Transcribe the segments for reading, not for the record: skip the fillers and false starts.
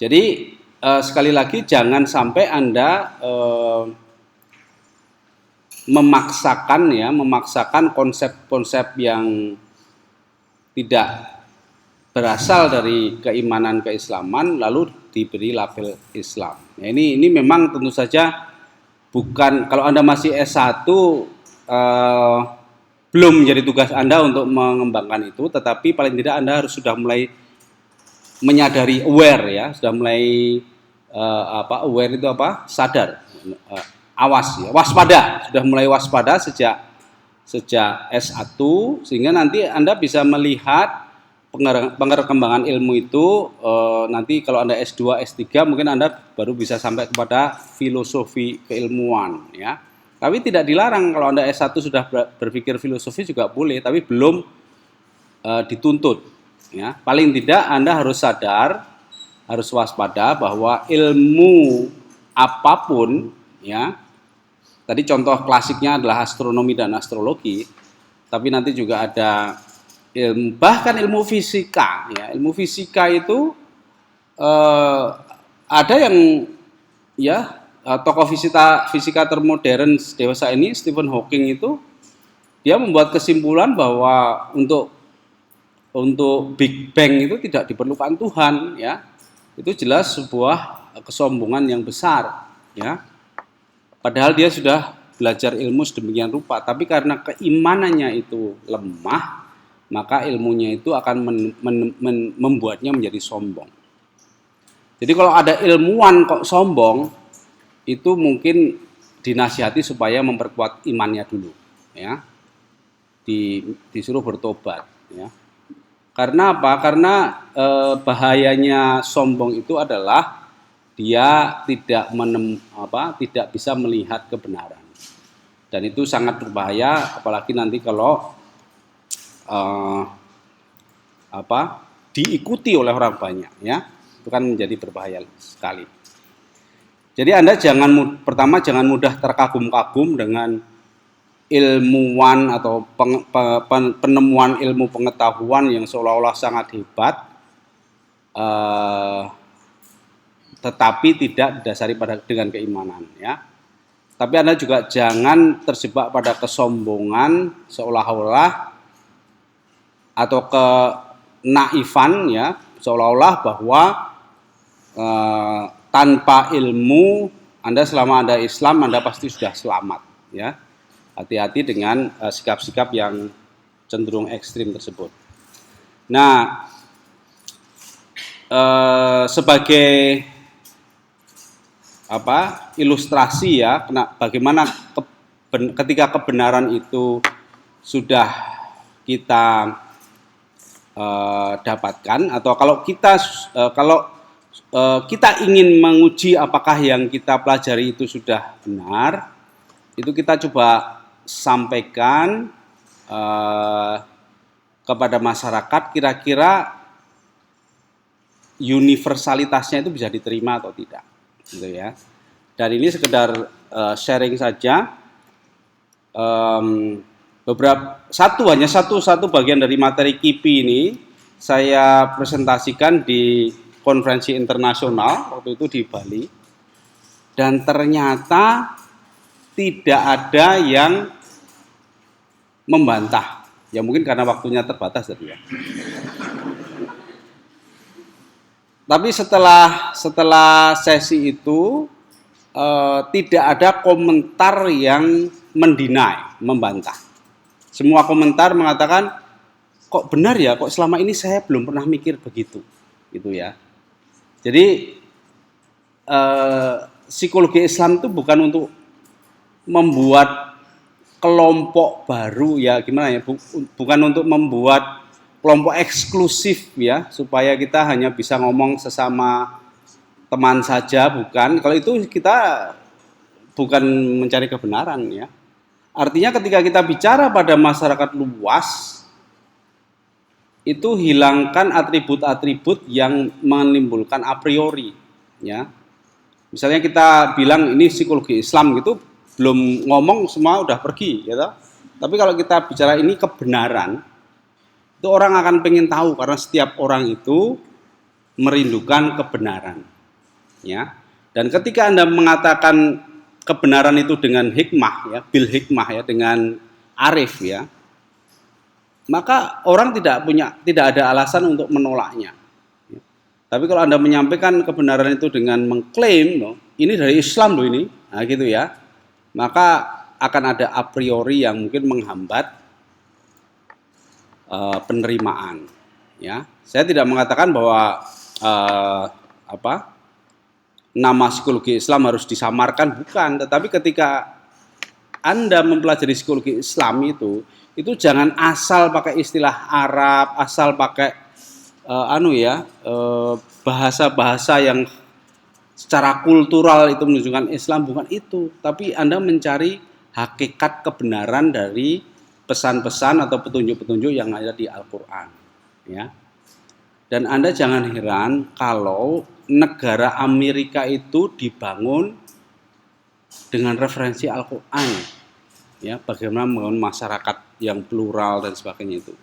Jadi sekali lagi jangan sampai Anda memaksakan konsep-konsep yang tidak berasal dari keimanan keislaman lalu diberi label Islam. Nah, ini memang tentu saja bukan, kalau Anda masih S1 belum menjadi tugas Anda untuk mengembangkan itu, tetapi paling tidak Anda harus sudah mulai menyadari, aware ya, sudah mulai aware itu apa? Sadar, awas ya, waspada, sudah mulai waspada sejak S1 sehingga nanti Anda bisa melihat pengembangan ilmu itu nanti kalau Anda S2, S3 mungkin Anda baru bisa sampai kepada filosofi keilmuan ya. Tapi tidak dilarang kalau Anda S1 sudah berpikir filosofi juga boleh, tapi belum dituntut ya. Paling tidak Anda harus sadar, harus waspada bahwa ilmu apapun ya. Tadi contoh klasiknya adalah astronomi dan astrologi, tapi nanti juga ada bahkan ilmu fisika ya. Ilmu fisika itu ada yang ya tokoh fisika termodern dewasa ini, Stephen Hawking itu, dia membuat kesimpulan bahwa untuk Big Bang itu tidak diperlukan Tuhan ya. Itu jelas sebuah kesombongan yang besar ya. Padahal dia sudah belajar ilmu sedemikian rupa, tapi karena keimanannya itu lemah, maka ilmunya itu akan membuatnya menjadi sombong. Jadi kalau ada ilmuwan kok sombong, itu mungkin dinasihati supaya memperkuat imannya dulu, ya. Disuruh bertobat, ya. Karena apa? Karena bahayanya sombong itu adalah dia tidak bisa melihat kebenaran, dan itu sangat berbahaya, apalagi nanti kalau diikuti oleh orang banyak, ya, itu kan menjadi berbahaya sekali. Jadi Anda jangan mudah terkagum-kagum dengan ilmuwan atau penemuan ilmu pengetahuan yang seolah-olah sangat hebat, tetapi tidak didasari dengan keimanan, ya. Tapi Anda juga jangan terjebak pada kesombongan seolah-olah atau kenaifan ya, seolah-olah bahwa tanpa ilmu Anda, selama Anda Islam, Anda pasti sudah selamat ya. Hati-hati dengan sikap-sikap yang cenderung ekstrim tersebut. Nah, sebagai ilustrasi ya, bagaimana ketika kebenaran itu sudah kita dapatkan, atau kalau kita ingin menguji apakah yang kita pelajari itu sudah benar, itu kita coba sampaikan kepada masyarakat, kira-kira universalitasnya itu bisa diterima atau tidak, gitu ya. Dan ini sekedar sharing saja. Hanya satu bagian dari materi KIPI ini saya presentasikan di konferensi internasional waktu itu di Bali, dan ternyata tidak ada yang membantah. Ya mungkin karena waktunya terbatas tadi ya. Tapi setelah sesi itu tidak ada komentar yang membantah. Semua komentar mengatakan, kok benar ya, kok selama ini saya belum pernah mikir begitu, gitu ya. Jadi psikologi Islam itu bukan untuk membuat kelompok baru ya, gimana ya, bukan untuk membuat kelompok eksklusif ya, supaya kita hanya bisa ngomong sesama teman saja, bukan. Kalau itu kita bukan mencari kebenaran ya. Artinya ketika kita bicara pada masyarakat luas, itu hilangkan atribut-atribut yang menimbulkan a priori ya. Misalnya kita bilang ini psikologi Islam gitu, belum ngomong semua udah pergi gitu. Tapi kalau kita bicara ini kebenaran, itu orang akan pengen tahu, karena setiap orang itu merindukan kebenaran, ya. Dan ketika Anda mengatakan kebenaran itu dengan hikmah, ya, bil hikmah, ya, dengan arif, ya, maka orang tidak ada alasan untuk menolaknya. Tapi kalau Anda menyampaikan kebenaran itu dengan mengklaim, loh, ini dari Islam loh ini, nah gitu ya, maka akan ada a priori yang mungkin menghambat penerimaan. Ya, saya tidak mengatakan bahwa nama psikologi Islam harus disamarkan, bukan. Tetapi ketika Anda mempelajari psikologi Islam itu jangan asal pakai istilah Arab, asal pakai bahasa-bahasa yang secara kultural itu menunjukkan Islam, bukan itu. Tapi Anda mencari hakikat kebenaran dari pesan-pesan atau petunjuk-petunjuk yang ada di Al-Quran, ya. Dan Anda jangan heran kalau negara Amerika itu dibangun dengan referensi Al-Quran, ya, bagaimana membangun masyarakat yang plural dan sebagainya itu.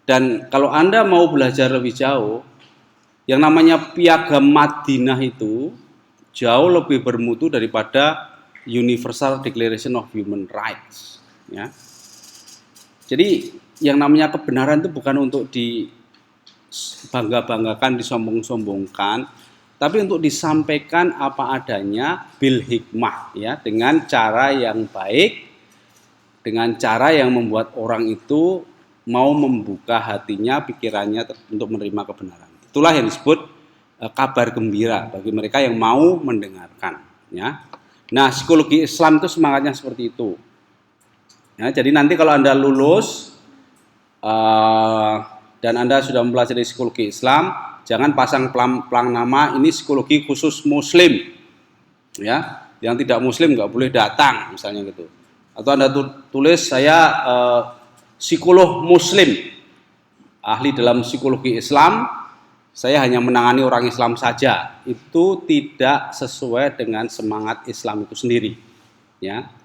Dan kalau Anda mau belajar lebih jauh, yang namanya Piagam Madinah itu jauh lebih bermutu daripada Universal Declaration of Human Rights, ya. Jadi yang namanya kebenaran itu bukan untuk dibangga-banggakan, disombong-sombongkan, tapi untuk disampaikan apa adanya bil hikmah, ya, dengan cara yang baik, dengan cara yang membuat orang itu mau membuka hatinya, pikirannya untuk menerima kebenaran. Itulah yang disebut kabar gembira bagi mereka yang mau mendengarkan, ya. Nah, psikologi Islam itu semangatnya seperti itu. Ya, jadi nanti kalau Anda lulus dan Anda sudah mempelajari psikologi Islam, jangan pasang pelang nama ini psikologi khusus Muslim, ya. Yang tidak Muslim nggak boleh datang, misalnya gitu. Atau Anda tulis saya psikolog Muslim, ahli dalam psikologi Islam, saya hanya menangani orang Islam saja. Itu tidak sesuai dengan semangat Islam itu sendiri, ya.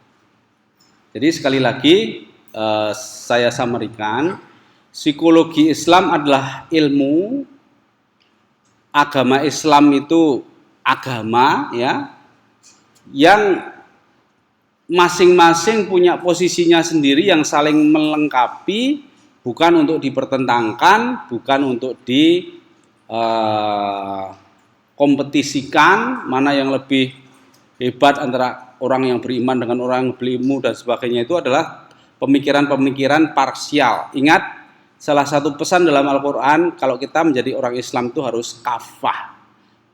Jadi sekali lagi saya summary-kan, psikologi Islam adalah ilmu, agama Islam itu agama, ya, yang masing-masing punya posisinya sendiri yang saling melengkapi, bukan untuk dipertentangkan, bukan untuk dikompetisikan mana yang lebih hebat antara orang yang beriman dengan orang yang berilmu dan sebagainya. Itu adalah pemikiran-pemikiran parsial. Ingat, salah satu pesan dalam Al-Quran, kalau kita menjadi orang Islam itu harus kafah.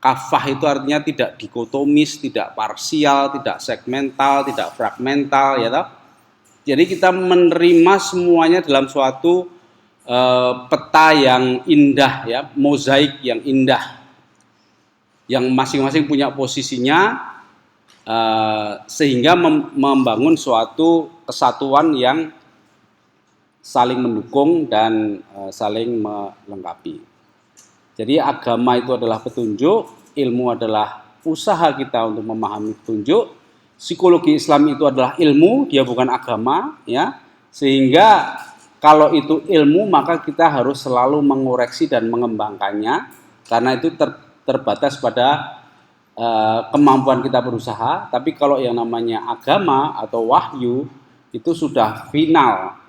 Kafah itu artinya tidak dikotomis, tidak parsial, tidak segmental, tidak fragmental, ya toh. Jadi kita menerima semuanya dalam suatu peta yang indah, ya, mozaik yang indah, yang masing-masing punya posisinya, sehingga membangun suatu kesatuan yang saling mendukung dan saling melengkapi. Jadi agama itu adalah petunjuk, ilmu adalah usaha kita untuk memahami petunjuk, psikologi Islam itu adalah ilmu, dia bukan agama, ya. Sehingga kalau itu ilmu maka kita harus selalu mengoreksi dan mengembangkannya, karena itu terbatas pada kemampuan kita berusaha. Tapi kalau yang namanya agama atau wahyu itu sudah final,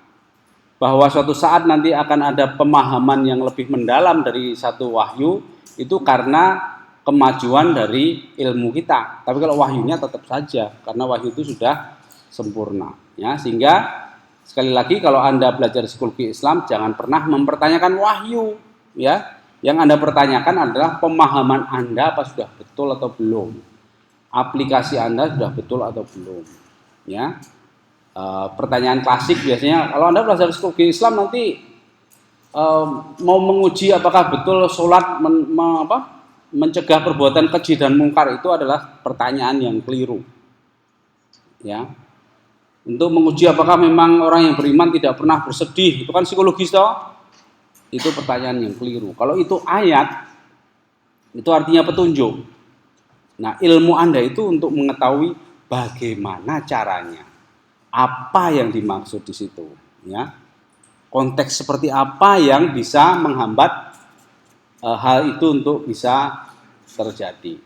bahwa suatu saat nanti akan ada pemahaman yang lebih mendalam dari satu wahyu, itu karena kemajuan dari ilmu kita. Tapi kalau wahyunya tetap saja, karena wahyu itu sudah sempurna, ya. Sehingga sekali lagi, kalau Anda belajar psikologi Islam, jangan pernah mempertanyakan wahyu, ya. Yang Anda pertanyakan adalah pemahaman Anda apa sudah betul atau belum, aplikasi Anda sudah betul atau belum, ya. Pertanyaan klasik biasanya kalau Anda belajar psikologi Islam nanti mau menguji apakah betul sholat mencegah perbuatan keji dan mungkar, itu adalah pertanyaan yang keliru, ya. Untuk menguji apakah memang orang yang beriman tidak pernah bersedih, itu kan psikologis toh, itu pertanyaan yang keliru. Kalau itu ayat, itu artinya petunjuk. Nah, ilmu Anda itu untuk mengetahui bagaimana caranya, apa yang dimaksud di situ, ya. Konteks seperti apa yang bisa menghambat hal itu untuk bisa terjadi.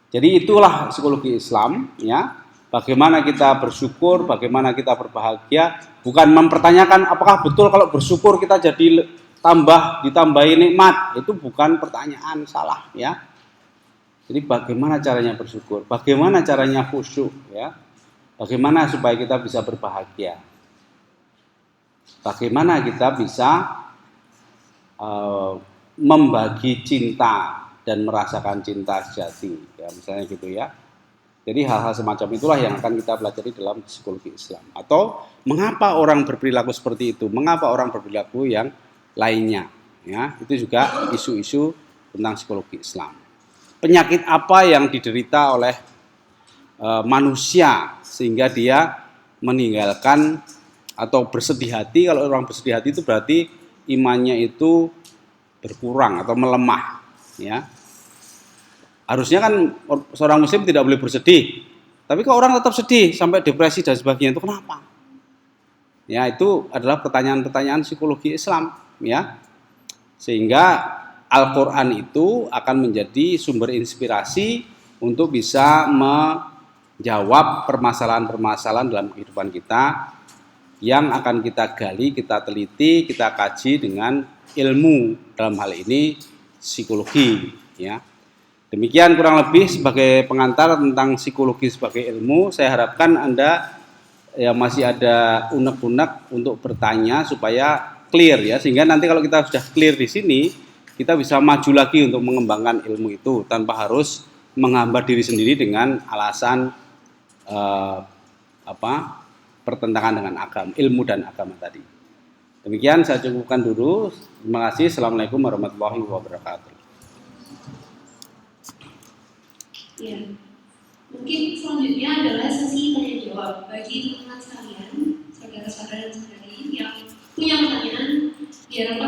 Jadi itulah psikologi Islam, ya. Bagaimana kita bersyukur, bagaimana kita berbahagia, bukan mempertanyakan apakah betul kalau bersyukur kita jadi ditambahi nikmat. Itu bukan pertanyaan, salah, ya. Jadi bagaimana caranya bersyukur, bagaimana caranya khusyuk, ya. Bagaimana supaya kita bisa berbahagia. Bagaimana kita bisa membagi cinta dan merasakan cinta sejati, ya, misalnya gitu, ya. Jadi hal-hal semacam itulah yang akan kita pelajari dalam psikologi Islam. Atau mengapa orang berperilaku seperti itu, mengapa orang berperilaku yang lainnya, ya. Itu juga isu-isu tentang psikologi Islam. Penyakit apa yang diderita oleh manusia sehingga dia meninggalkan atau bersedih hati. Kalau orang bersedih hati itu berarti imannya itu berkurang atau melemah, ya. Harusnya kan seorang muslim tidak boleh bersedih, tapi kalau orang tetap sedih sampai depresi dan sebagainya, itu kenapa? Ya, itu adalah pertanyaan-pertanyaan psikologi Islam, ya. Sehingga Al-Quran itu akan menjadi sumber inspirasi untuk bisa menjawab permasalahan-permasalahan dalam kehidupan kita yang akan kita gali, kita teliti, kita kaji dengan ilmu, dalam hal ini psikologi, ya. Demikian kurang lebih sebagai pengantar tentang psikologi sebagai ilmu. Saya harapkan Anda ya masih ada unek-unek untuk bertanya supaya clear, ya, sehingga nanti kalau kita sudah clear di sini, kita bisa maju lagi untuk mengembangkan ilmu itu tanpa harus menghambat diri sendiri dengan alasan pertentangan dengan agama, ilmu dan agama tadi. Demikian saya cukupkan dulu. Terima kasih. Assalamualaikum warahmatullahi wabarakatuh. Ya, mungkin selanjutnya adalah sesi tanya jawab bagi teman-teman sekalian, saudara-saudara dan saudari yang punya pertanyaan, diharapkan